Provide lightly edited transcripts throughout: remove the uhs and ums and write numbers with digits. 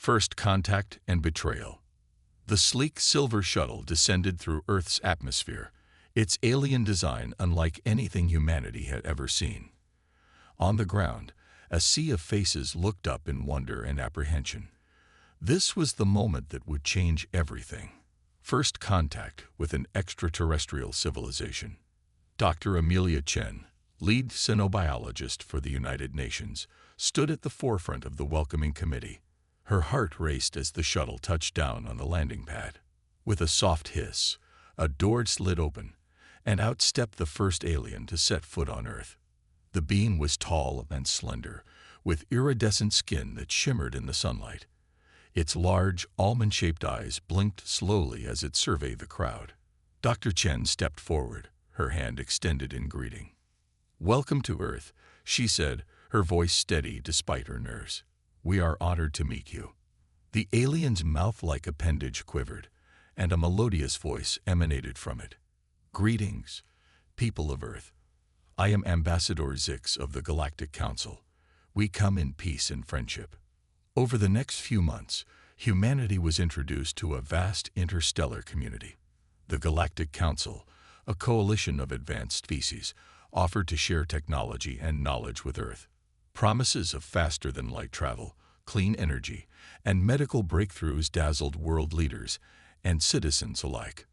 First contact and betrayal. The sleek silver shuttle descended through Earth's atmosphere, its alien design unlike anything humanity had ever seen. On the ground, a sea of faces looked up in wonder and apprehension. This was the moment that would change everything. First contact with an extraterrestrial civilization. Dr. Amelia Chen, lead xenobiologist for the United Nations, stood at the forefront of the welcoming committee. Her heart raced as the shuttle touched down on the landing pad. With a soft hiss, a door slid open, and out stepped the first alien to set foot on Earth. The being was tall and slender, with iridescent skin that shimmered in the sunlight. Its large, almond-shaped eyes blinked slowly as it surveyed the crowd. Dr. Chen stepped forward, her hand extended in greeting. "Welcome to Earth," she said, her voice steady despite her nerves. "We are honored to meet you." The alien's mouth-like appendage quivered, and a melodious voice emanated from it. "Greetings, people of Earth. I am Ambassador Zix of the Galactic Council. We come in peace and friendship." Over the next few months, humanity was introduced to a vast interstellar community. The Galactic Council, a coalition of advanced species, offered to share technology and knowledge with Earth. Promises of faster-than-light travel, clean energy, and medical breakthroughs dazzled world leaders and citizens alike.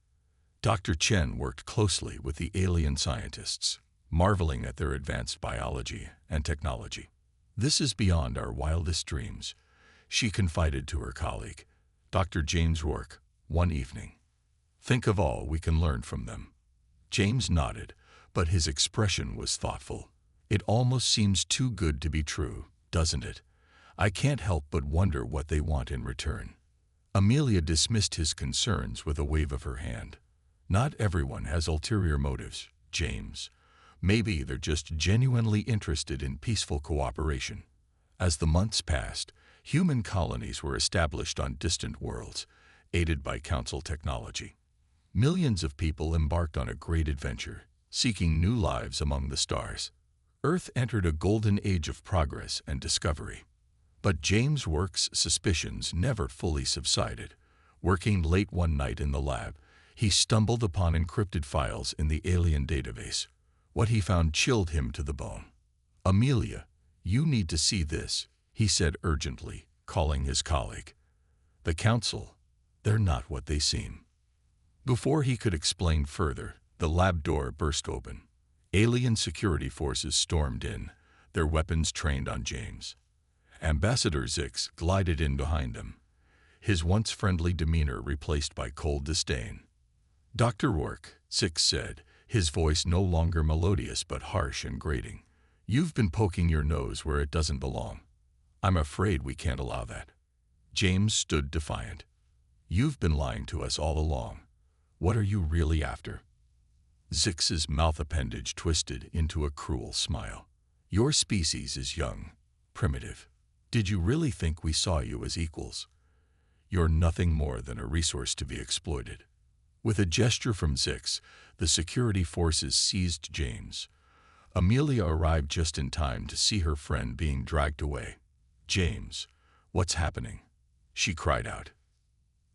Dr. Chen worked closely with the alien scientists, marveling at their advanced biology and technology. "This is beyond our wildest dreams," she confided to her colleague, Dr. James Rourke, one evening. "Think of all we can learn from them." James nodded, but his expression was thoughtful. "It almost seems too good to be true, doesn't it? I can't help but wonder what they want in return." Amelia dismissed his concerns with a wave of her hand. "Not everyone has ulterior motives, James. Maybe they're just genuinely interested in peaceful cooperation." As the months passed, human colonies were established on distant worlds, aided by Council technology. Millions of people embarked on a great adventure, seeking new lives among the stars. Earth entered a golden age of progress and discovery. But James Rourke's suspicions never fully subsided. Working late one night in the lab, he stumbled upon encrypted files in the alien database. What he found chilled him to the bone. "Amelia, you need to see this," he said urgently, calling his colleague. "The Council, they're not what they seem." Before he could explain further, the lab door burst open. Alien security forces stormed in, their weapons trained on James. Ambassador Zix glided in behind them, his once friendly demeanor replaced by cold disdain. "Dr. Rourke," Zix said, his voice no longer melodious but harsh and grating, "you've been poking your nose where it doesn't belong. I'm afraid we can't allow that." James stood defiant. "You've been lying to us all along. What are you really after?" Zix's mouth appendage twisted into a cruel smile. "Your species is young, primitive. Did you really think we saw you as equals? You're nothing more than a resource to be exploited." With a gesture from Zix, the security forces seized James. Amelia arrived just in time to see her friend being dragged away. "James, what's happening?" she cried out.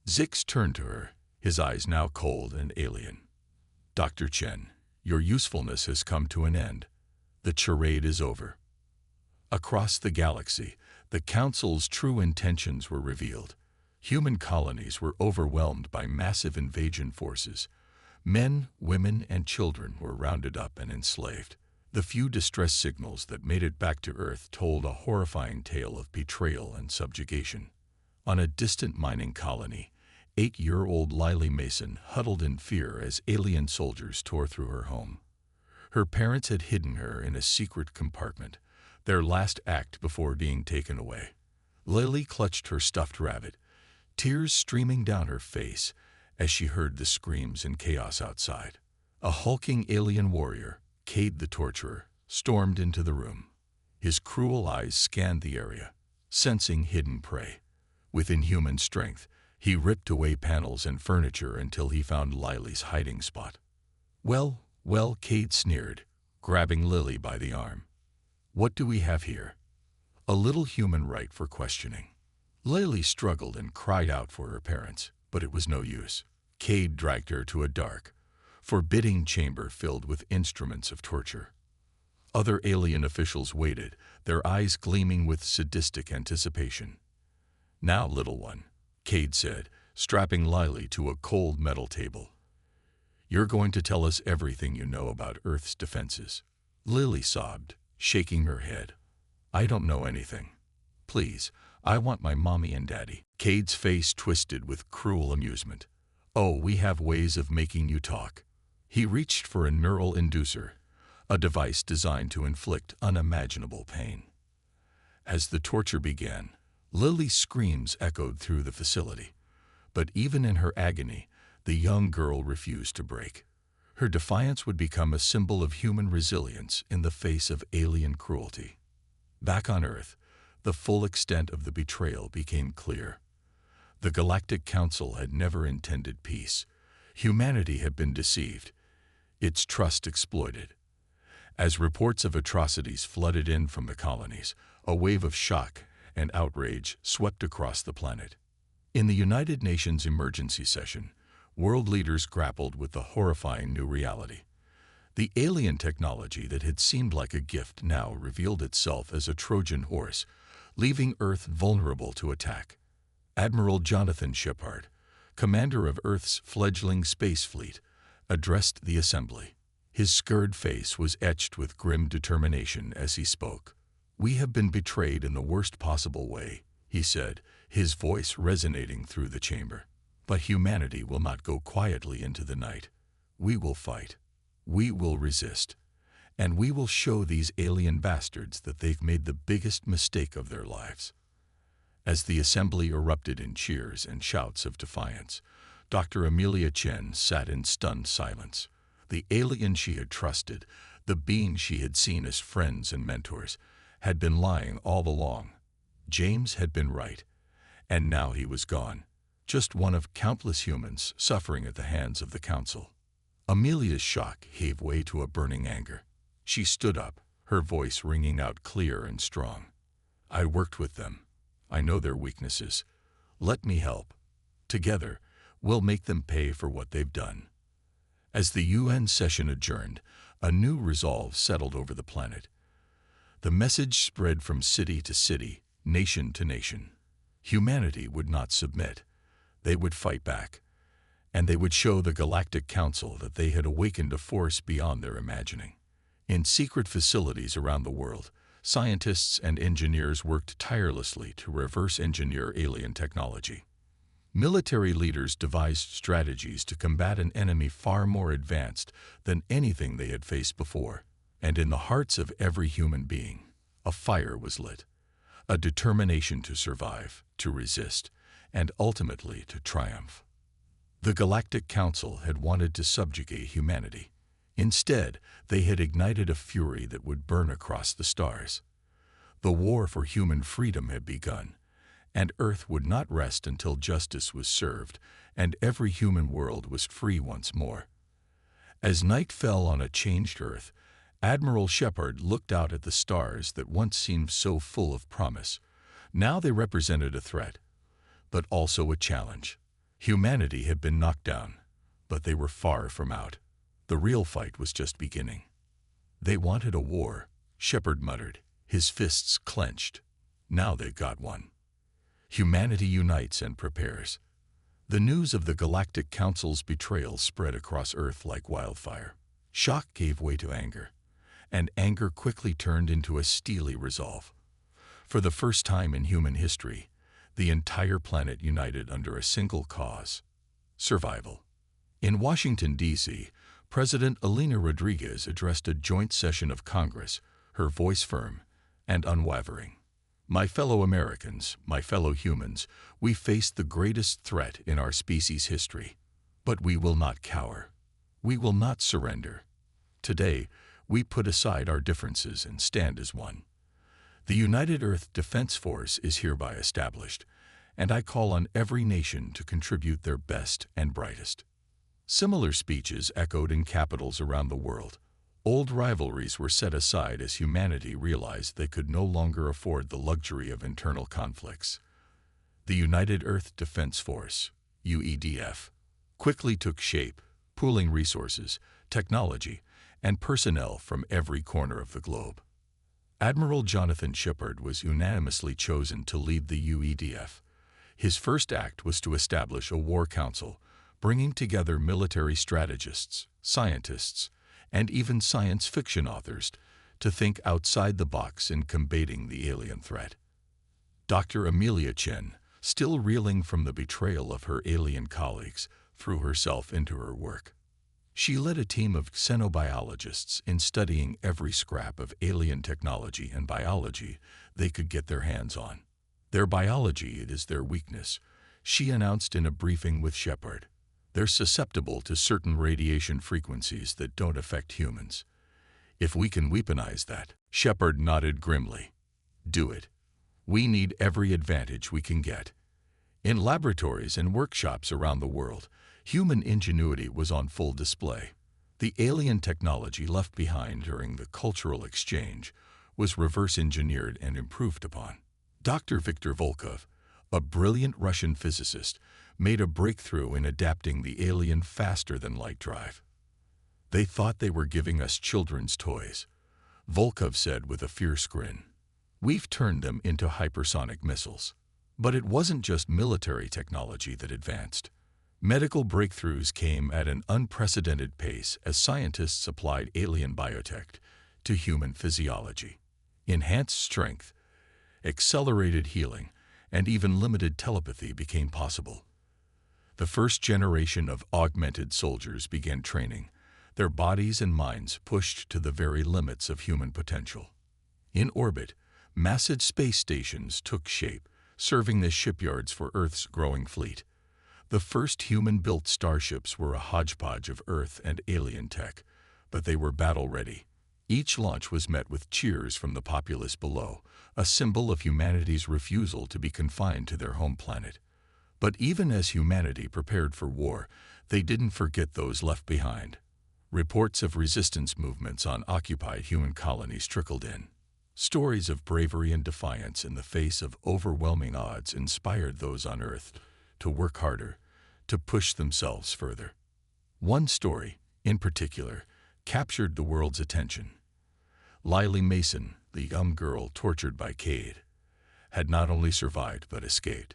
Zix turned to her, his eyes now cold and alien. "Dr. Chen, your usefulness has come to an end. The charade is over." Across the galaxy, the Council's true intentions were revealed. Human colonies were overwhelmed by massive invasion forces. Men, women, and children were rounded up and enslaved. The few distress signals that made it back to Earth told a horrifying tale of betrayal and subjugation. On a distant mining colony, 8-year-old Lily Mason huddled in fear as alien soldiers tore through her home. Her parents had hidden her in a secret compartment, their last act before being taken away. Lily clutched her stuffed rabbit, tears streaming down her face as she heard the screams and chaos outside. A hulking alien warrior, Cade the Torturer, stormed into the room. His cruel eyes scanned the area, sensing hidden prey. With inhuman strength, he ripped away panels and furniture until he found Lily's hiding spot. Well, Cade sneered, grabbing Lily by the arm. "What do we have here? A little human right for questioning." Lily struggled and cried out for her parents, but it was no use. Cade dragged her to a dark, forbidding chamber filled with instruments of torture. Other alien officials waited, their eyes gleaming with sadistic anticipation. "Now, little one," Cade said, strapping Lily to a cold metal table. "You're going to tell us everything you know about Earth's defenses." Lily sobbed, shaking her head. "I don't know anything. Please, I want my mommy and daddy." Cade's face twisted with cruel amusement. "Oh, we have ways of making you talk." He reached for a neural inducer, a device designed to inflict unimaginable pain. As the torture began, Lily's screams echoed through the facility. But even in her agony, the young girl refused to break. Her defiance would become a symbol of human resilience in the face of alien cruelty. Back on Earth, the full extent of the betrayal became clear. The Galactic Council had never intended peace. Humanity had been deceived, its trust exploited. As reports of atrocities flooded in from the colonies, a wave of shock and outrage swept across the planet. In the United Nations emergency session, world leaders grappled with the horrifying new reality. The alien technology that had seemed like a gift now revealed itself as a Trojan horse, leaving Earth vulnerable to attack. Admiral Jonathan Shepard, commander of Earth's fledgling space fleet, addressed the assembly. His scarred face was etched with grim determination as he spoke. "We have been betrayed in the worst possible way," he said, his voice resonating through the chamber. "But humanity will not go quietly into the night. We will fight. We will resist. And we will show these alien bastards that they've made the biggest mistake of their lives." As the assembly erupted in cheers and shouts of defiance, Dr. Amelia Chen sat in stunned silence. The alien she had trusted, the being she had seen as friends and mentors, had been lying all along. James had been right, and now he was gone, just one of countless humans suffering at the hands of the Council. Amelia's shock gave way to a burning anger. She stood up, her voice ringing out clear and strong. "I worked with them. I know their weaknesses. Let me help. Together, we'll make them pay for what they've done." As the UN session adjourned, a new resolve settled over the planet. The message spread from city to city, nation to nation. Humanity would not submit. They would fight back. And they would show the Galactic Council that they had awakened a force beyond their imagining. In secret facilities around the world, scientists and engineers worked tirelessly to reverse engineer alien technology. Military leaders devised strategies to combat an enemy far more advanced than anything they had faced before. And in the hearts of every human being, a fire was lit, a determination to survive, to resist, and ultimately to triumph. The Galactic Council had wanted to subjugate humanity. Instead, they had ignited a fury that would burn across the stars. The war for human freedom had begun, and Earth would not rest until justice was served and every human world was free once more. As night fell on a changed Earth, Admiral Shepard looked out at the stars that once seemed so full of promise. Now they represented a threat, but also a challenge. Humanity had been knocked down, but they were far from out. The real fight was just beginning. "They wanted a war," Shepard muttered, his fists clenched. "Now they've got one." Humanity unites and prepares. The news of the Galactic Council's betrayal spread across Earth like wildfire. Shock gave way to anger, and anger quickly turned into a steely resolve. For the first time in human history, the entire planet united under a single cause: survival. In Washington, D.C., President Elena Rodriguez addressed a joint session of Congress, her voice firm and unwavering. "My fellow Americans, my fellow humans, we face the greatest threat in our species' history. But we will not cower. We will not surrender. Today, we put aside our differences and stand as one. The United Earth Defense Force is hereby established, and I call on every nation to contribute their best and brightest." Similar speeches echoed in capitals around the world. Old rivalries were set aside as humanity realized they could no longer afford the luxury of internal conflicts. The United Earth Defense Force, UEDF, quickly took shape, pooling resources, technology, and personnel from every corner of the globe. Admiral Jonathan Shepard was unanimously chosen to lead the UEDF. His first act was to establish a war council, bringing together military strategists, scientists, and even science fiction authors to think outside the box in combating the alien threat. Dr. Amelia Chen, still reeling from the betrayal of her alien colleagues, threw herself into her work. She led a team of xenobiologists in studying every scrap of alien technology and biology they could get their hands on. Their biology, it is their weakness, she announced in a briefing with Shepard. They're susceptible to certain radiation frequencies that don't affect humans. If we can weaponize that, Shepard nodded grimly. Do it. We need every advantage we can get. In laboratories and workshops around the world, human ingenuity was on full display. The alien technology left behind during the cultural exchange was reverse-engineered and improved upon. Dr. Viktor Volkov, a brilliant Russian physicist, made a breakthrough in adapting the alien faster-than-light drive. They thought they were giving us children's toys, Volkov said with a fierce grin. We've turned them into hypersonic missiles. But it wasn't just military technology that advanced. Medical breakthroughs came at an unprecedented pace as scientists applied alien biotech to human physiology. Enhanced strength, accelerated healing, and even limited telepathy became possible. The first generation of augmented soldiers began training, their bodies and minds pushed to the very limits of human potential. In orbit, massive space stations took shape, serving as shipyards for Earth's growing fleet. The first human-built starships were a hodgepodge of Earth and alien tech, but they were battle-ready. Each launch was met with cheers from the populace below, a symbol of humanity's refusal to be confined to their home planet. But even as humanity prepared for war, they didn't forget those left behind. Reports of resistance movements on occupied human colonies trickled in. Stories of bravery and defiance in the face of overwhelming odds inspired those on Earth to work harder, to push themselves further. One story, in particular, captured the world's attention. Lily Mason, the young girl tortured by Cade, had not only survived but escaped.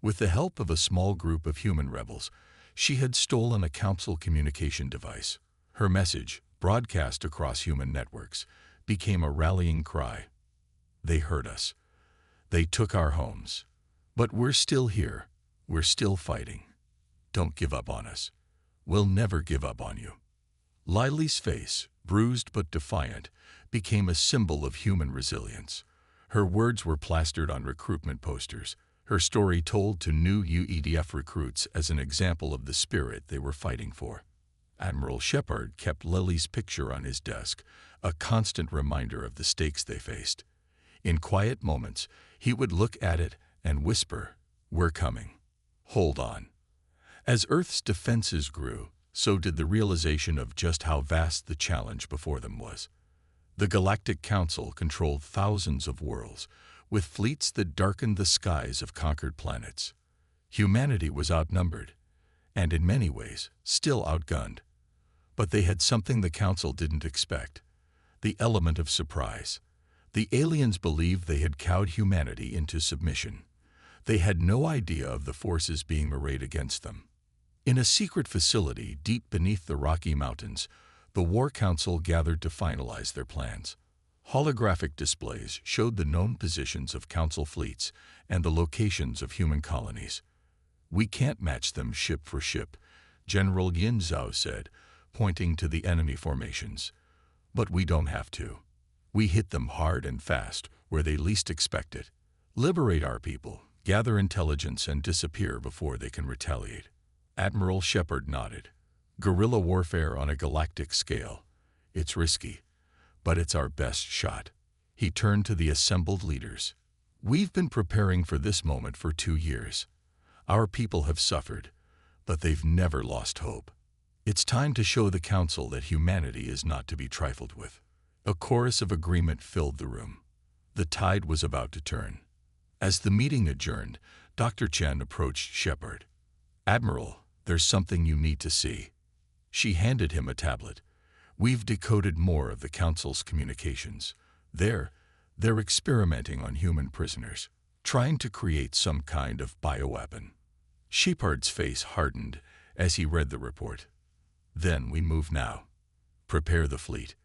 With the help of a small group of human rebels, she had stolen a council communication device. Her message, broadcast across human networks, became a rallying cry. They heard us. They took our homes. But we're still here. We're still fighting. Don't give up on us. We'll never give up on you. Lily's face, bruised but defiant, became a symbol of human resilience. Her words were plastered on recruitment posters, her story told to new UEDF recruits as an example of the spirit they were fighting for. Admiral Shepard kept Lily's picture on his desk, a constant reminder of the stakes they faced. In quiet moments, he would look at it and whisper, "We're coming. Hold on." As Earth's defenses grew, so did the realization of just how vast the challenge before them was. The Galactic Council controlled thousands of worlds, with fleets that darkened the skies of conquered planets. Humanity was outnumbered, and in many ways, still outgunned. But they had something the Council didn't expect: the element of surprise. The aliens believed they had cowed humanity into submission. They had no idea of the forces being arrayed against them. In a secret facility deep beneath the Rocky Mountains, the War Council gathered to finalize their plans. Holographic displays showed the known positions of Council fleets and the locations of human colonies. "We can't match them ship for ship," General Yin Zhao said, pointing to the enemy formations. "But we don't have to. We hit them hard and fast where they least expect it. Liberate our people, gather intelligence, and disappear before they can retaliate." Admiral Shepard nodded. "Guerrilla warfare on a galactic scale. It's risky, but it's our best shot." He turned to the assembled leaders. "We've been preparing for this moment for 2 years. Our people have suffered, but they've never lost hope. It's time to show the Council that humanity is not to be trifled with." A chorus of agreement filled the room. The tide was about to turn. As the meeting adjourned, Dr. Chen approached Shepard. "Admiral, there's something you need to see." She handed him a tablet. "We've decoded more of the Council's communications. They're experimenting on human prisoners, trying to create some kind of bioweapon." Shepard's face hardened as he read the report. "Then we move now. Prepare the fleet.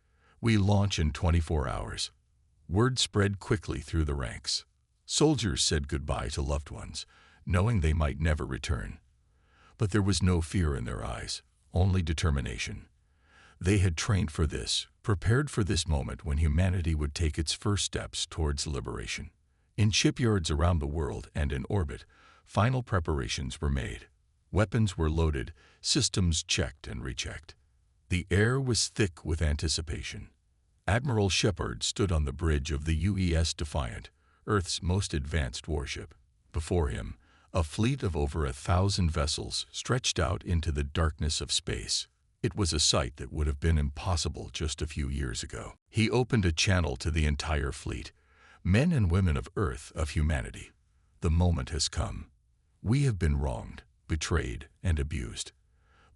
We launch in 24 hours. Word spread quickly through the ranks. Soldiers said goodbye to loved ones, knowing they might never return. But there was no fear in their eyes, only determination. They had trained for this, prepared for this moment when humanity would take its first steps towards liberation. In shipyards around the world and in orbit, final preparations were made. Weapons were loaded, systems checked and rechecked. The air was thick with anticipation. Admiral Shepard stood on the bridge of the UES Defiant, Earth's most advanced warship. Before him, a fleet of over 1,000 vessels stretched out into the darkness of space. It was a sight that would have been impossible just a few years ago. He opened a channel to the entire fleet. "Men and women of Earth, of humanity, the moment has come. We have been wronged, betrayed, and abused.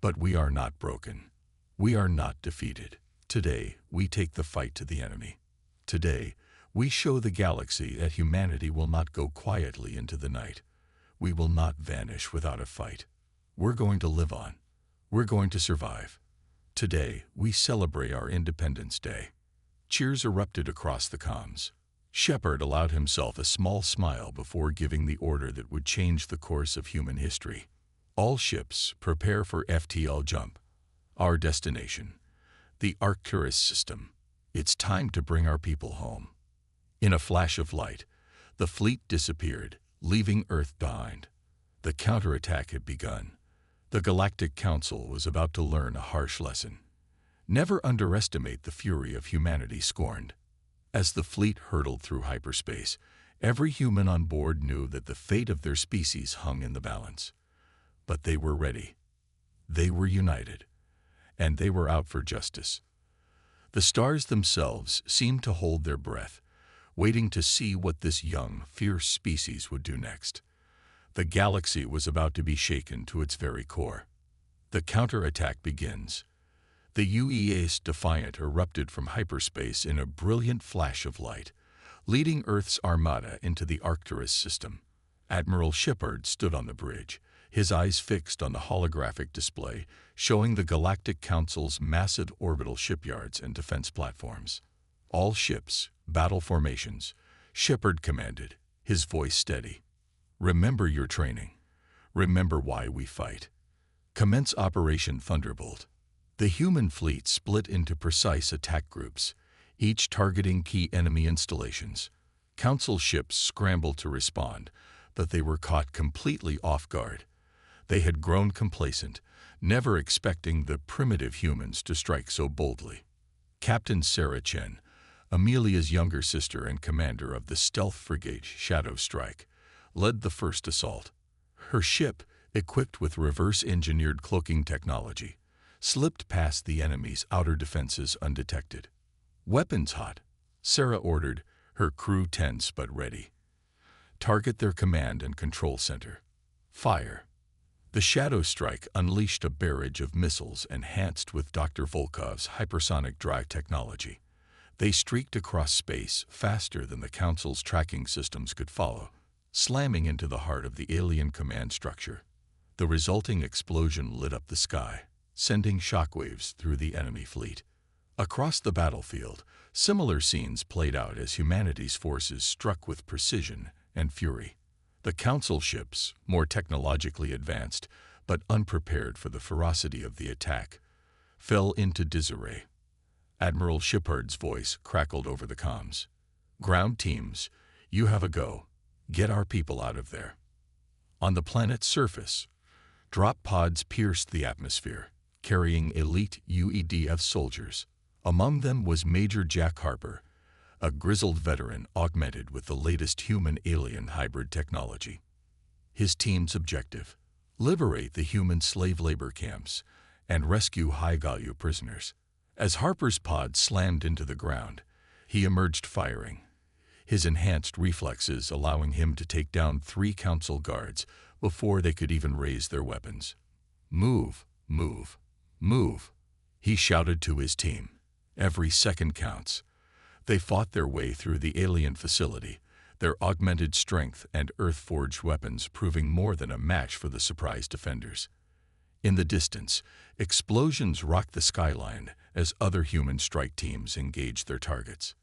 But we are not broken. We are not defeated. Today, we take the fight to the enemy. Today, we show the galaxy that humanity will not go quietly into the night. We will not vanish without a fight. We're going to live on. We're going to survive. Today, we celebrate our Independence Day." Cheers erupted across the comms. Shepard allowed himself a small smile before giving the order that would change the course of human history. "All ships, prepare for FTL jump. Our destination, the Arcturus system. It's time to bring our people home." In a flash of light, the fleet disappeared, leaving Earth behind. The counterattack had begun. The Galactic Council was about to learn a harsh lesson. Never underestimate the fury of humanity scorned. As the fleet hurtled through hyperspace, every human on board knew that the fate of their species hung in the balance. But they were ready. They were united. And they were out for justice. The stars themselves seemed to hold their breath, waiting to see what this young, fierce species would do next. The galaxy was about to be shaken to its very core. The counterattack begins. The UES Defiant erupted from hyperspace in a brilliant flash of light, leading Earth's armada into the Arcturus system. Admiral Shepard stood on the bridge, his eyes fixed on the holographic display showing the Galactic Council's massive orbital shipyards and defense platforms. "All ships, battle formations," Shepard commanded, his voice steady. "Remember your training. Remember why we fight. Commence Operation Thunderbolt." The human fleet split into precise attack groups, each targeting key enemy installations. Council ships scrambled to respond, but they were caught completely off guard. They had grown complacent, never expecting the primitive humans to strike so boldly. Captain Sarah Chen, Amelia's younger sister and commander of the stealth frigate Shadow Strike, led the first assault. Her ship, equipped with reverse-engineered cloaking technology, slipped past the enemy's outer defenses undetected. "Weapons hot," Sarah ordered, her crew tense but ready. "Target their command and control center. Fire." The Shadow Strike unleashed a barrage of missiles enhanced with Dr. Volkov's hypersonic drive technology. They streaked across space faster than the Council's tracking systems could follow, slamming into the heart of the alien command structure. The resulting explosion lit up the sky, sending shockwaves through the enemy fleet. Across the battlefield, similar scenes played out as humanity's forces struck with precision and fury. The Council ships, more technologically advanced but unprepared for the ferocity of the attack, fell into disarray. Admiral Shepard's voice crackled over the comms. "Ground teams, you have a go. Get our people out of there." On the planet's surface, drop pods pierced the atmosphere, carrying elite UEDF soldiers. Among them was Major Jack Harper, a grizzled veteran augmented with the latest human-alien hybrid technology. His team's objective: liberate the human slave labor camps and rescue high-value prisoners. As Harper's pod slammed into the ground, he emerged firing. his enhanced reflexes allowing him to take down 3 council guards before they could even raise their weapons. "Move, move, move," he shouted to his team. "Every second counts." They fought their way through the alien facility, their augmented strength and earth-forged weapons proving more than a match for the surprise defenders. In the distance, explosions rocked the skyline as other human strike teams engaged their targets.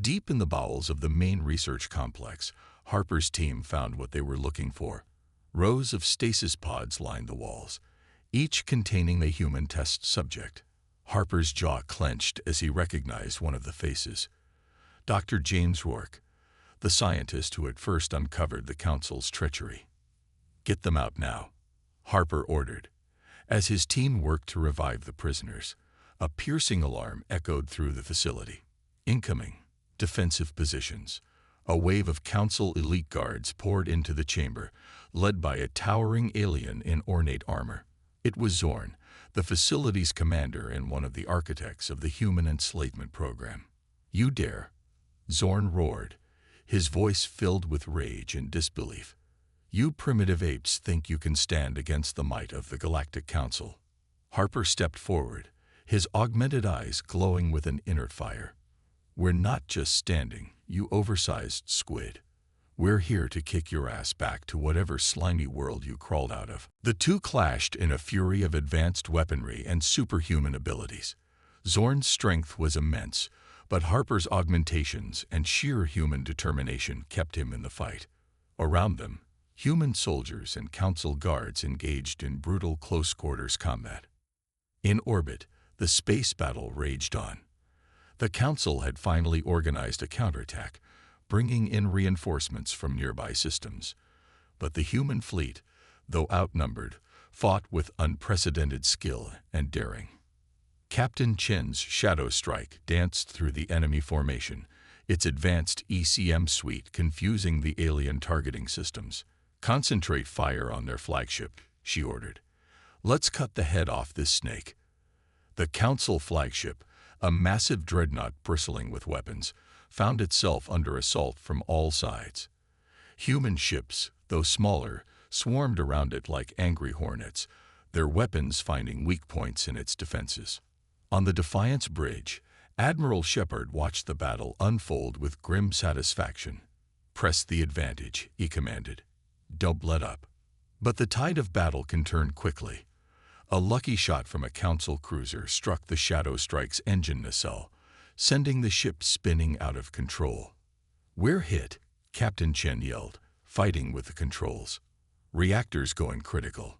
Deep in the bowels of the main research complex, Harper's team found what they were looking for. Rows of stasis pods lined the walls, each containing a human test subject. Harper's jaw clenched as he recognized one of the faces. Dr. James Rourke, the scientist who had first uncovered the Council's treachery. "Get them out now," Harper ordered. As his team worked to revive the prisoners, a piercing alarm echoed through the facility. Incoming. Defensive positions. A wave of Council elite guards poured into the chamber, led by a towering alien in ornate armor. It was Zorn, the facility's commander and one of the architects of the human enslavement program. "You dare?" Zorn roared, his voice filled with rage and disbelief. "You primitive apes think you can stand against the might of the Galactic Council." Harper stepped forward, his augmented eyes glowing with an inner fire. "We're not just standing, you oversized squid. We're here to kick your ass back to whatever slimy world you crawled out of." The two clashed in a fury of advanced weaponry and superhuman abilities. Zorn's strength was immense, but Harper's augmentations and sheer human determination kept him in the fight. Around them, human soldiers and council guards engaged in brutal close-quarters combat. In orbit, the space battle raged on. The Council had finally organized a counterattack, bringing in reinforcements from nearby systems. But the human fleet, though outnumbered, fought with unprecedented skill and daring. Captain Chen's Shadow Strike danced through the enemy formation, its advanced ECM suite confusing the alien targeting systems. "Concentrate fire on their flagship," she ordered. "Let's cut the head off this snake." The Council flagship, a massive dreadnought bristling with weapons, found itself under assault from all sides. Human ships, though smaller, swarmed around it like angry hornets, their weapons finding weak points in its defenses. On the Defiance Bridge, Admiral Shepard watched the battle unfold with grim satisfaction. "Press the advantage," he commanded. "Don't let up." But the tide of battle can turn quickly. A lucky shot from a Council cruiser struck the Shadow Strike's engine nacelle, sending the ship spinning out of control. "We're hit," Captain Chen yelled, fighting with the controls. "Reactors going critical."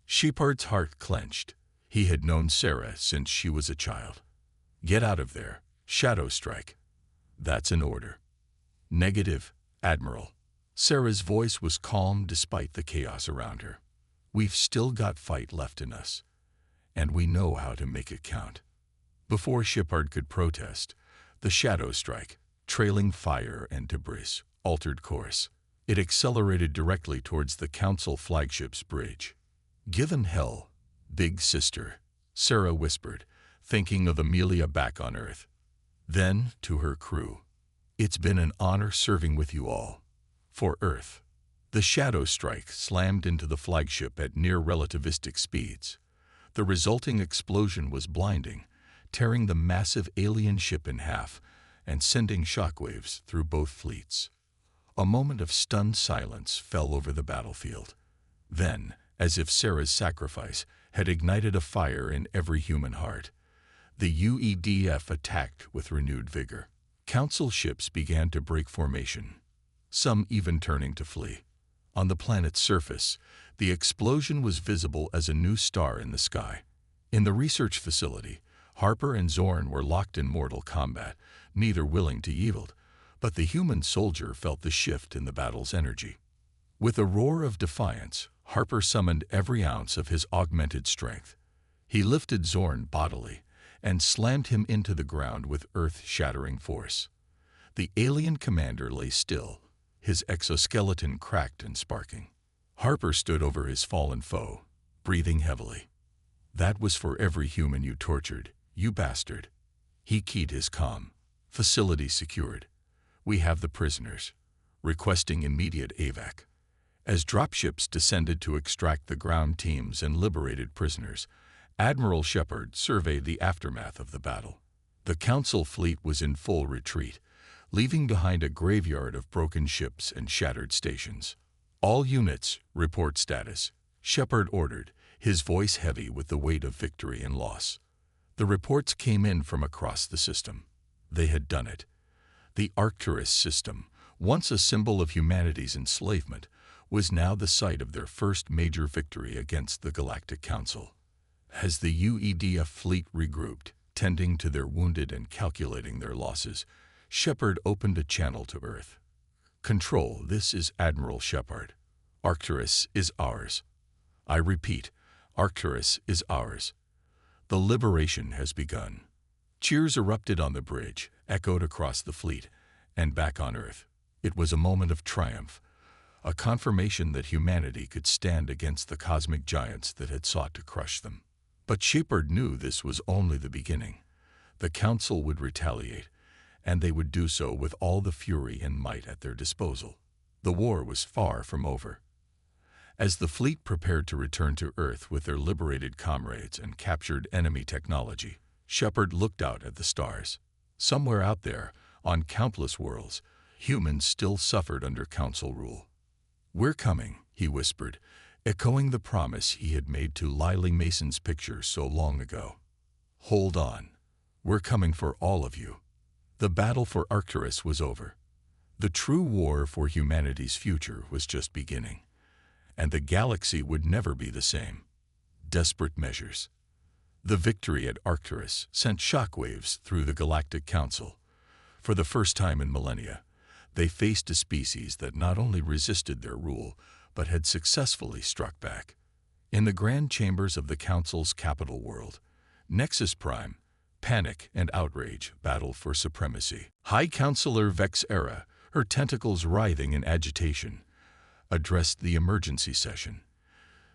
Shepard's heart clenched. He had known Sarah since she was a child. "Get out of there, Shadow Strike." "That's an order." "Negative, Admiral." Sarah's voice was calm despite the chaos around her. "We've still got fight left in us, and we know how to make it count." Before Shepard could protest, the Shadow Strike, trailing fire and debris, altered course. It accelerated directly towards the Council flagship's bridge. "Given hell, big sister," Sarah whispered, thinking of Amelia back on Earth. Then, to her crew, "It's been an honor serving with you all. For Earth." The Shadow Strike slammed into the flagship at near-relativistic speeds. The resulting explosion was blinding, tearing the massive alien ship in half and sending shockwaves through both fleets. A moment of stunned silence fell over the battlefield. Then, as if Sarah's sacrifice had ignited a fire in every human heart, the UEDF attacked with renewed vigor. Council ships began to break formation, some even turning to flee. On the planet's surface, the explosion was visible as a new star in the sky. In the research facility, Harper and Zorn were locked in mortal combat, neither willing to yield, but the human soldier felt the shift in the battle's energy. With a roar of defiance, Harper summoned every ounce of his augmented strength. He lifted Zorn bodily and slammed him into the ground with earth-shattering force. The alien commander lay still, his exoskeleton cracked and sparking. Harper stood over his fallen foe, breathing heavily. "That was for every human you tortured, you bastard." He keyed his comm. "Facility secured. We have the prisoners, requesting immediate evac. As dropships descended to extract the ground teams and liberated prisoners, Admiral Shepard surveyed the aftermath of the battle. The Council fleet was in full retreat, leaving behind a graveyard of broken ships and shattered stations. All units, report status, Shepard ordered, his voice heavy with the weight of victory and loss. The reports came in from across the system. They had done it. The Arcturus system, once a symbol of humanity's enslavement, was now the site of their first major victory against the Galactic Council. As the UEDF fleet regrouped, tending to their wounded and calculating their losses, Shepard opened a channel to Earth. Control, this is Admiral Shepard. Arcturus is ours. I repeat, Arcturus is ours. The liberation has begun. Cheers erupted on the bridge, echoed across the fleet, and back on Earth. It was a moment of triumph, a confirmation that humanity could stand against the cosmic giants that had sought to crush them. But Shepard knew this was only the beginning. The Council would retaliate, and they would do so with all the fury and might at their disposal. The war was far from over. As the fleet prepared to return to Earth with their liberated comrades and captured enemy technology, Shepard looked out at the stars. Somewhere out there, on countless worlds, humans still suffered under Council rule. "We're coming," he whispered, echoing the promise he had made to Lily Mason's picture so long ago. "Hold on. We're coming for all of you." The battle for Arcturus was over. The true war for humanity's future was just beginning, and the galaxy would never be the same. Desperate measures. The victory at Arcturus sent shockwaves through the Galactic Council. For the first time in millennia, they faced a species that not only resisted their rule, but had successfully struck back. In the grand chambers of the Council's capital world, Nexus Prime, panic and outrage battled for supremacy. High Counselor Vexera, her tentacles writhing in agitation, addressed the emergency session.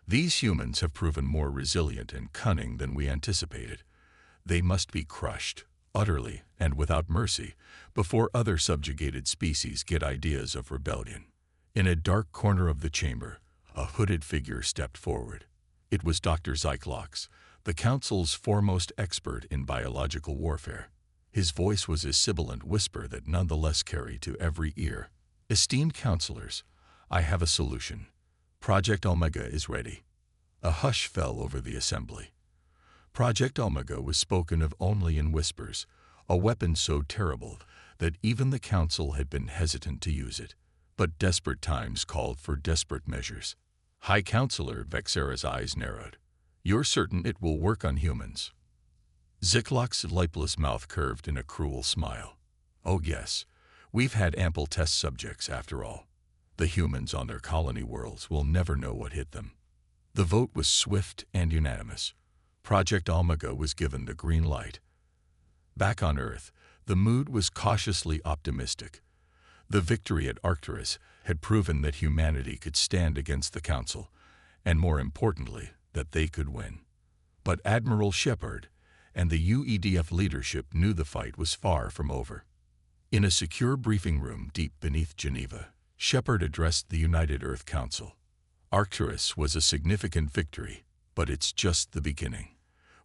"These humans have proven more resilient and cunning than we anticipated. They must be crushed, utterly and without mercy, before other subjugated species get ideas of rebellion." In a dark corner of the chamber, a hooded figure stepped forward. It was Dr. Zyclox, the Council's foremost expert in biological warfare. His voice was a sibilant whisper that nonetheless carried to every ear. "Esteemed counselors, I have a solution. Project Omega is ready." A hush fell over the assembly. Project Omega was spoken of only in whispers, a weapon so terrible that even the Council had been hesitant to use it. But desperate times called for desperate measures. High Counselor Vexera's eyes narrowed. "You're certain it will work on humans?" Zyklok's lipless mouth curved in a cruel smile. "Oh yes, we've had ample test subjects after all. The humans on their colony worlds will never know what hit them." The vote was swift and unanimous. Project Omega was given the green light. Back on Earth, the mood was cautiously optimistic. The victory at Arcturus had proven that humanity could stand against the Council, and more importantly, that they could win. But Admiral Shepard and the UEDF leadership knew the fight was far from over. In a secure briefing room deep beneath Geneva, Shepard addressed the United Earth Council. "Arcturus was a significant victory, but it's just the beginning.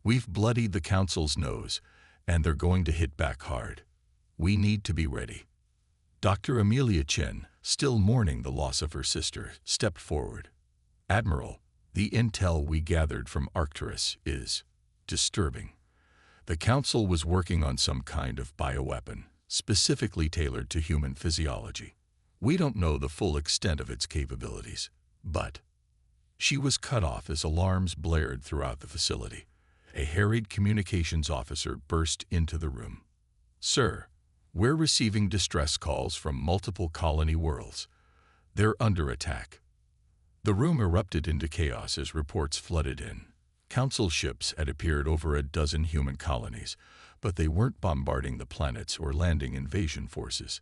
We've bloodied the Council's nose, and they're going to hit back hard. We need to be ready." Dr. Amelia Chen, still mourning the loss of her sister, stepped forward. "Admiral, the intel we gathered from Arcturus is disturbing. The Council was working on some kind of bioweapon, specifically tailored to human physiology. We don't know the full extent of its capabilities, but..." She was cut off as alarms blared throughout the facility. A harried communications officer burst into the room. "Sir, we're receiving distress calls from multiple colony worlds. They're under attack." The room erupted into chaos as reports flooded in. Council ships had appeared over a dozen human colonies, but they weren't bombarding the planets or landing invasion forces.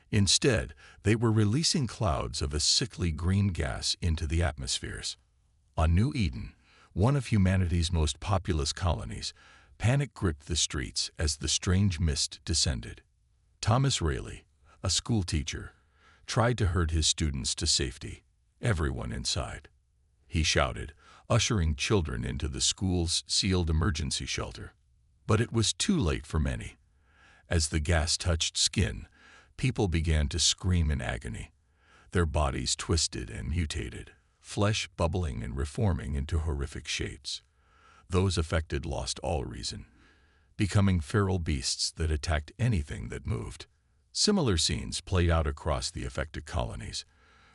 Instead, they were releasing clouds of a sickly green gas into the atmospheres. On New Eden, one of humanity's most populous colonies, panic gripped the streets as the strange mist descended. Thomas Rayleigh, a school teacher, tried to herd his students to safety, everyone inside. He shouted, ushering children into the school's sealed emergency shelter. But it was too late for many. As the gas touched skin, people began to scream in agony. Their bodies twisted and mutated, flesh bubbling and reforming into horrific shapes. Those affected lost all reason, becoming feral beasts that attacked anything that moved. Similar scenes played out across the affected colonies.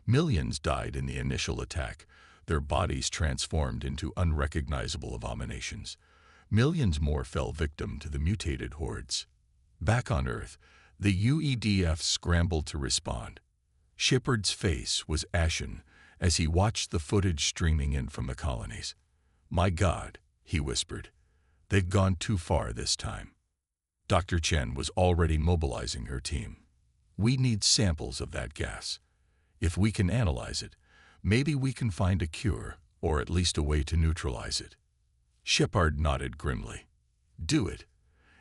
Millions died in the initial attack, their bodies transformed into unrecognizable abominations. Millions more fell victim to the mutated hordes. Back on Earth, the UEDF scrambled to respond. Shepard's face was ashen as he watched the footage streaming in from the colonies. "My God," he whispered, "they've gone too far this time." Dr. Chen was already mobilizing her team. "We need samples of that gas. If we can analyze it, maybe we can find a cure, or at least a way to neutralize it." Shepard nodded grimly. "Do it.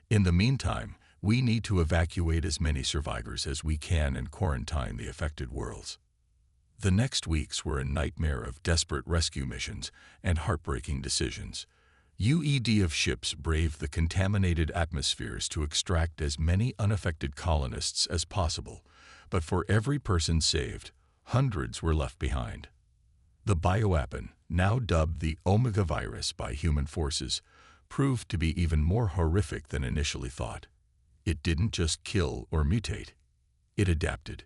In the meantime, we need to evacuate as many survivors as we can and quarantine the affected worlds." The next weeks were a nightmare of desperate rescue missions and heartbreaking decisions. UEDF ships braved the contaminated atmospheres to extract as many unaffected colonists as possible, but for every person saved, hundreds were left behind. The bioweapon, now dubbed the Omega virus by human forces, proved to be even more horrific than initially thought. It didn't just kill or mutate. It adapted.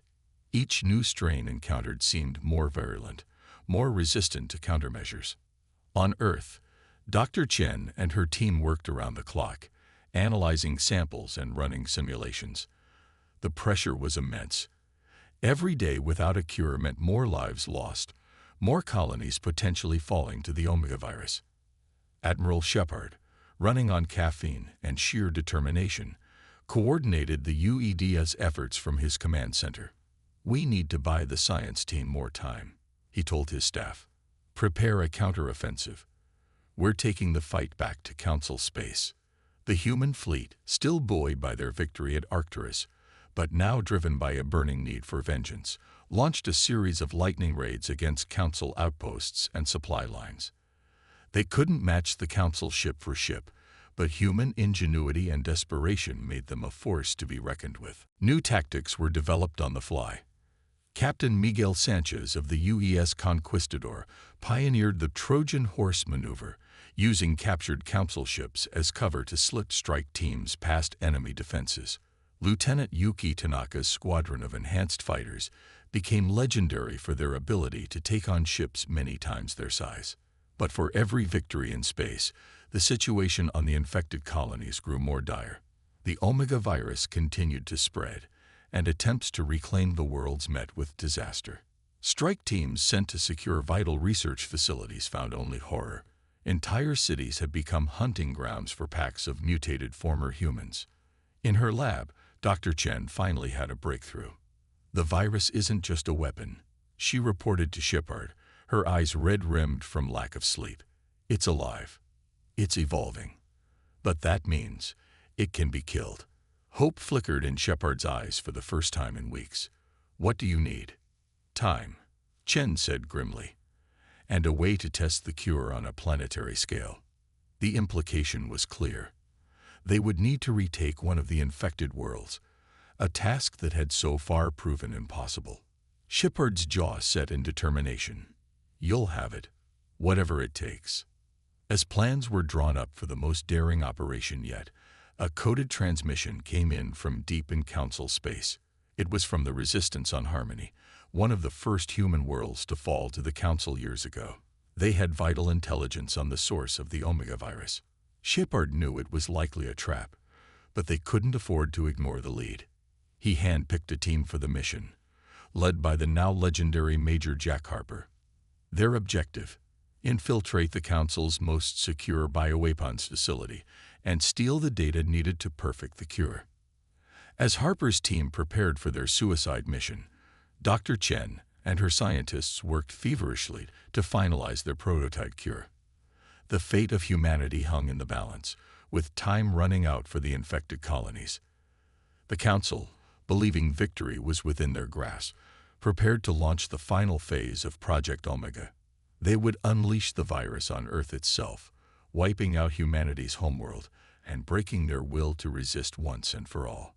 Each new strain encountered seemed more virulent, more resistant to countermeasures. On Earth, Dr. Chen and her team worked around the clock, analyzing samples and running simulations. The pressure was immense. Every day without a cure meant more lives lost, more colonies potentially falling to the Omega virus. Admiral Shepard, running on caffeine and sheer determination, coordinated the UED's efforts from his command center. "We need to buy the science team more time," he told his staff. "Prepare a counteroffensive. We're taking the fight back to Council space." The human fleet, still buoyed by their victory at Arcturus, but now driven by a burning need for vengeance, launched a series of lightning raids against Council outposts and supply lines. They couldn't match the Council ship for ship, but human ingenuity and desperation made them a force to be reckoned with. New tactics were developed on the fly. Captain Miguel Sanchez of the UES Conquistador pioneered the Trojan Horse maneuver, using captured Council ships as cover to slit strike teams past enemy defenses. Lieutenant Yuki Tanaka's squadron of enhanced fighters became legendary for their ability to take on ships many times their size. But for every victory in space, the situation on the infected colonies grew more dire. The Omega virus continued to spread, and attempts to reclaim the worlds met with disaster. Strike teams sent to secure vital research facilities found only horror. Entire cities had become hunting grounds for packs of mutated former humans. In her lab, Dr. Chen finally had a breakthrough. "The virus isn't just a weapon," she reported to Shepard, her eyes red-rimmed from lack of sleep. "It's alive. It's evolving. But that means it can be killed." Hope flickered in Shepard's eyes for the first time in weeks. "What do you need?" "Time," Chen said grimly, "and a way to test the cure on a planetary scale." The implication was clear. They would need to retake one of the infected worlds, a task that had so far proven impossible. Shepard's jaw set in determination. "You'll have it, whatever it takes." As plans were drawn up for the most daring operation yet, a coded transmission came in from deep in Council space. It was from the Resistance on Harmony, one of the first human worlds to fall to the Council years ago. They had vital intelligence on the source of the Omega virus. Shepard knew it was likely a trap, but they couldn't afford to ignore the lead. He handpicked a team for the mission, led by the now legendary Major Jack Harper. Their objective: infiltrate the Council's most secure bioweapons facility and steal the data needed to perfect the cure. As Harper's team prepared for their suicide mission, Dr. Chen and her scientists worked feverishly to finalize their prototype cure. The fate of humanity hung in the balance, with time running out for the infected colonies. The Council, believing victory was within their grasp, prepared to launch the final phase of Project Omega. They would unleash the virus on Earth itself, wiping out humanity's homeworld and breaking their will to resist once and for all.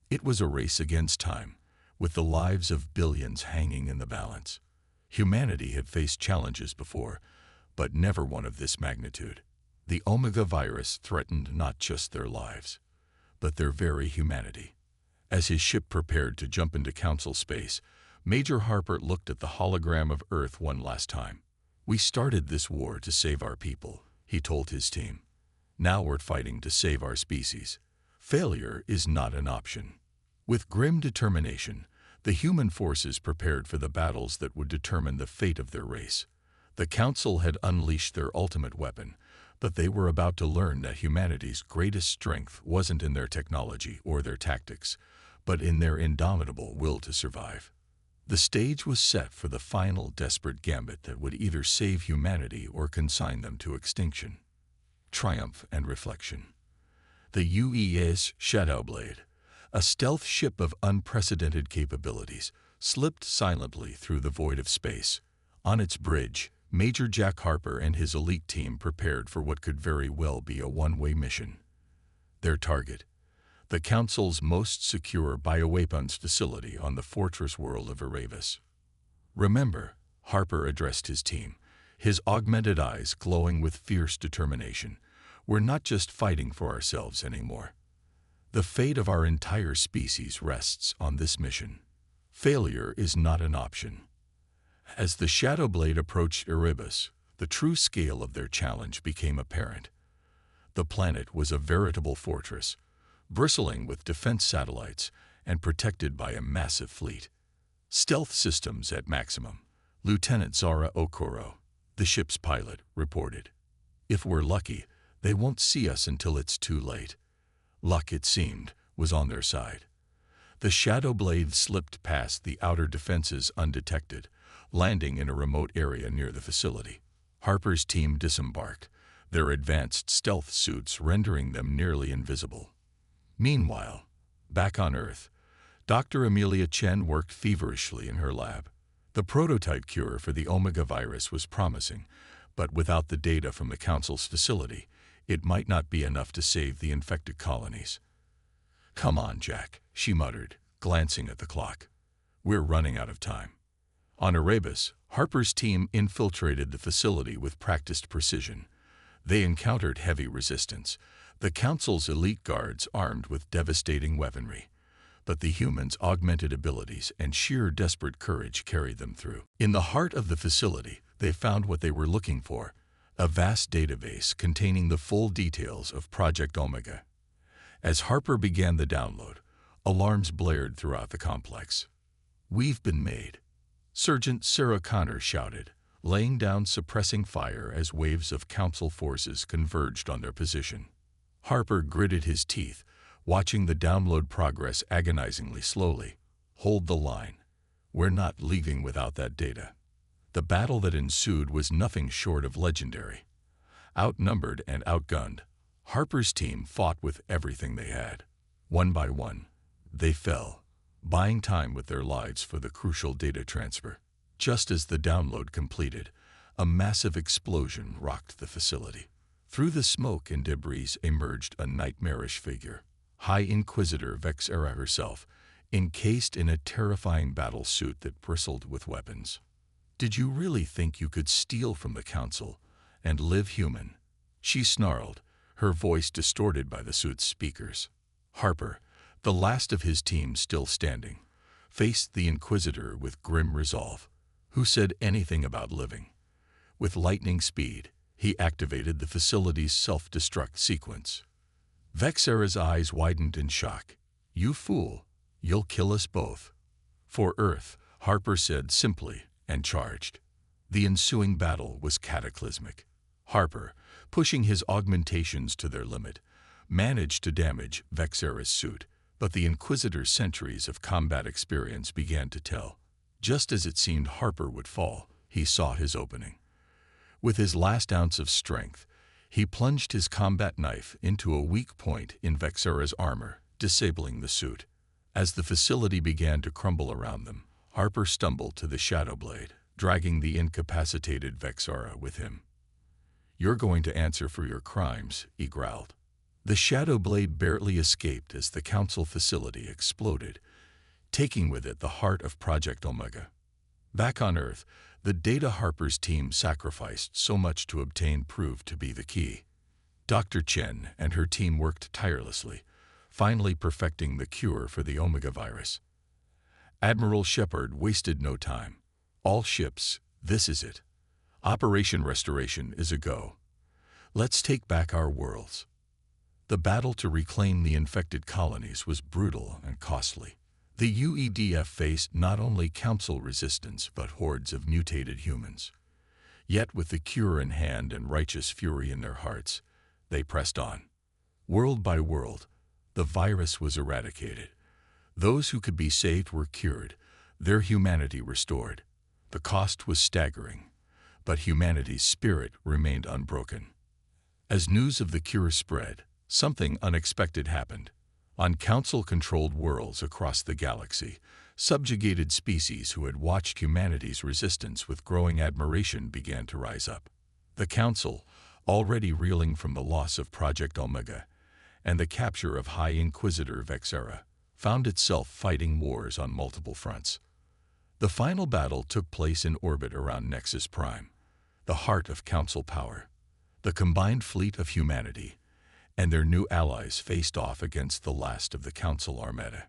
It was a race against time, with the lives of billions hanging in the balance. Humanity had faced challenges before, but never one of this magnitude. The Omega virus threatened not just their lives, but their very humanity. As his ship prepared to jump into Council space, Major Harper looked at the hologram of Earth one last time. "We started this war to save our people," he told his team. "Now we're fighting to save our species. Failure is not an option." With grim determination, the human forces prepared for the battles that would determine the fate of their race. The Council had unleashed their ultimate weapon, but they were about to learn that humanity's greatest strength wasn't in their technology or their tactics, but in their indomitable will to survive. The stage was set for the final desperate gambit that would either save humanity or consign them to extinction. Triumph and reflection. The UES Shadowblade, a stealth ship of unprecedented capabilities, slipped silently through the void of space. On its bridge, Major Jack Harper and his elite team prepared for what could very well be a one-way mission. Their target, the Council's most secure bioweapons facility on the fortress world of Erebus. "Remember," Harper addressed his team, his augmented eyes glowing with fierce determination, "we're not just fighting for ourselves anymore. The fate of our entire species rests on this mission. Failure is not an option." As the Shadowblade approached Erebus, the true scale of their challenge became apparent. The planet was a veritable fortress, bristling with defense satellites and protected by a massive fleet. "Stealth systems at maximum," Lieutenant Zara Okoro, the ship's pilot, reported. "If we're lucky, they won't see us until it's too late." Luck, it seemed, was on their side. The Shadowblade slipped past the outer defenses undetected, landing in a remote area near the facility. Harper's team disembarked, their advanced stealth suits rendering them nearly invisible. Meanwhile, back on Earth, Dr. Amelia Chen worked feverishly in her lab. The prototype cure for the Omega virus was promising, but without the data from the Council's facility, it might not be enough to save the infected colonies. "Come on, Jack," she muttered, glancing at the clock. "We're running out of time." On Erebus, Harper's team infiltrated the facility with practiced precision. They encountered heavy resistance, the Council's elite guards armed with devastating weaponry. But the humans' augmented abilities and sheer desperate courage carried them through. In the heart of the facility, they found what they were looking for, a vast database containing the full details of Project Omega. As Harper began the download, alarms blared throughout the complex. "We've been made," Sergeant Sarah Connor shouted, laying down suppressing fire as waves of Council forces converged on their position. Harper gritted his teeth, watching the download progress agonizingly slowly. "Hold the line. We're not leaving without that data." The battle that ensued was nothing short of legendary. Outnumbered and outgunned, Harper's team fought with everything they had. One by one, they fell, buying time with their lives for the crucial data transfer. Just as the download completed, a massive explosion rocked the facility. Through the smoke and debris emerged a nightmarish figure, High Inquisitor Vexera herself, encased in a terrifying battle suit that bristled with weapons. "Did you really think you could steal from the Council and live human?" she snarled, her voice distorted by the suit's speakers. Harper, the last of his team still standing, faced the Inquisitor with grim resolve. Who said anything about living? With lightning speed, he activated the facility's self-destruct sequence. Vexera's eyes widened in shock. "You fool, you'll kill us both." "For Earth," Harper said simply, and charged. The ensuing battle was cataclysmic. Harper, pushing his augmentations to their limit, managed to damage Vexera's suit, but the Inquisitor's centuries of combat experience began to tell. Just as it seemed Harper would fall, he saw his opening. With his last ounce of strength, he plunged his combat knife into a weak point in Vexera's armor, disabling the suit. As the facility began to crumble around them, Harper stumbled to the Shadow Blade, dragging the incapacitated Vexara with him. "You're going to answer for your crimes," he growled. The Shadow Blade barely escaped as the Council facility exploded, taking with it the heart of Project Omega. Back on Earth, the data Harper's team sacrificed so much to obtain proved to be the key. Dr. Chen and her team worked tirelessly, finally perfecting the cure for the Omega virus. Admiral Shepard wasted no time. "All ships, this is it. Operation Restoration is a go. Let's take back our worlds." The battle to reclaim the infected colonies was brutal and costly. The UEDF faced not only Council resistance but hordes of mutated humans. Yet with the cure in hand and righteous fury in their hearts, they pressed on. World by world, the virus was eradicated. Those who could be saved were cured, their humanity restored. The cost was staggering, but humanity's spirit remained unbroken. As news of the cure spread, something unexpected happened. On Council-controlled worlds across the galaxy, subjugated species who had watched humanity's resistance with growing admiration began to rise up. The Council, already reeling from the loss of Project Omega and the capture of High Inquisitor Vexara, found itself fighting wars on multiple fronts. The final battle took place in orbit around Nexus Prime, the heart of Council power. The combined fleet of humanity and their new allies faced off against the last of the Council armada.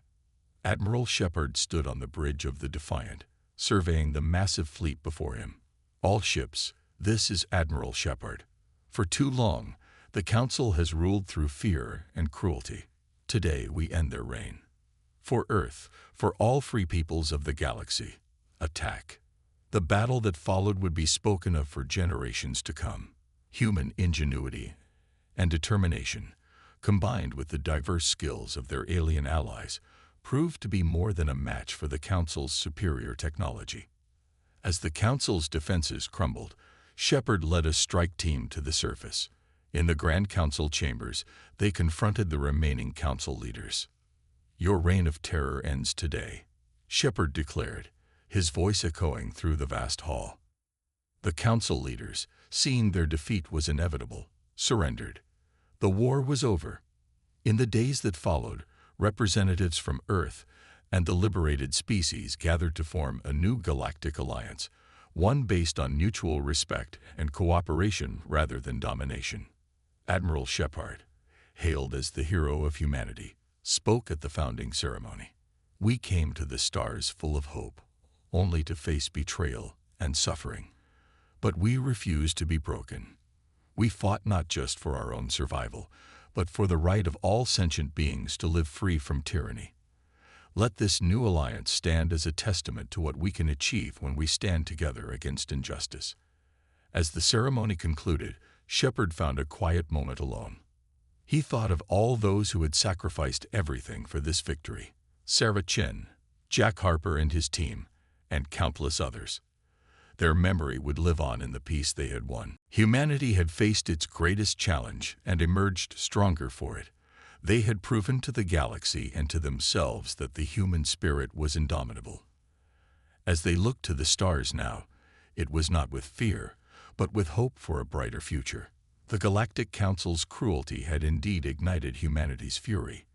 Admiral Shepard stood on the bridge of the Defiant, surveying the massive fleet before him. "All ships, this is Admiral Shepard. For too long, the Council has ruled through fear and cruelty. Today we end their reign. For Earth, for all free peoples of the galaxy, attack." The battle that followed would be spoken of for generations to come. Human ingenuity and determination, combined with the diverse skills of their alien allies, proved to be more than a match for the Council's superior technology. As the Council's defenses crumbled, Shepard led a strike team to the surface. In the Grand Council chambers, they confronted the remaining Council leaders. "Your reign of terror ends today," Shepard declared, his voice echoing through the vast hall. The Council leaders, seeing their defeat was inevitable, surrendered. The war was over. In the days that followed, representatives from Earth and the liberated species gathered to form a new galactic alliance, one based on mutual respect and cooperation rather than domination. Admiral Shepard, hailed as the hero of humanity, spoke at the founding ceremony. "We came to the stars full of hope, only to face betrayal and suffering. But we refused to be broken. We fought not just for our own survival, but for the right of all sentient beings to live free from tyranny. Let this new alliance stand as a testament to what we can achieve when we stand together against injustice." As the ceremony concluded, Shepard found a quiet moment alone. He thought of all those who had sacrificed everything for this victory: Sarah Chen, Jack Harper and his team, and countless others. Their memory would live on in the peace they had won. Humanity had faced its greatest challenge and emerged stronger for it. They had proven to the galaxy and to themselves that the human spirit was indomitable. As they looked to the stars now, it was not with fear, but with hope for a brighter future. The Galactic Council's cruelty had indeed ignited humanity's fury,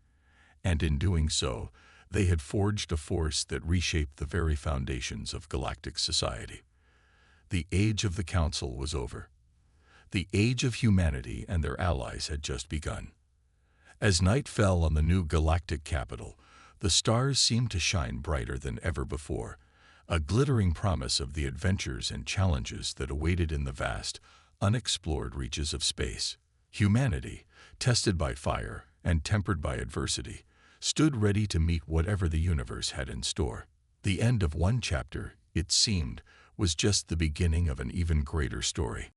and in doing so, they had forged a force that reshaped the very foundations of galactic society. The age of the Council was over. The age of humanity and their allies had just begun. As night fell on the new galactic capital, the stars seemed to shine brighter than ever before, a glittering promise of the adventures and challenges that awaited in the vast, unexplored reaches of space. Humanity, tested by fire and tempered by adversity, stood ready to meet whatever the universe had in store. The end of one chapter, it seemed, was just the beginning of an even greater story.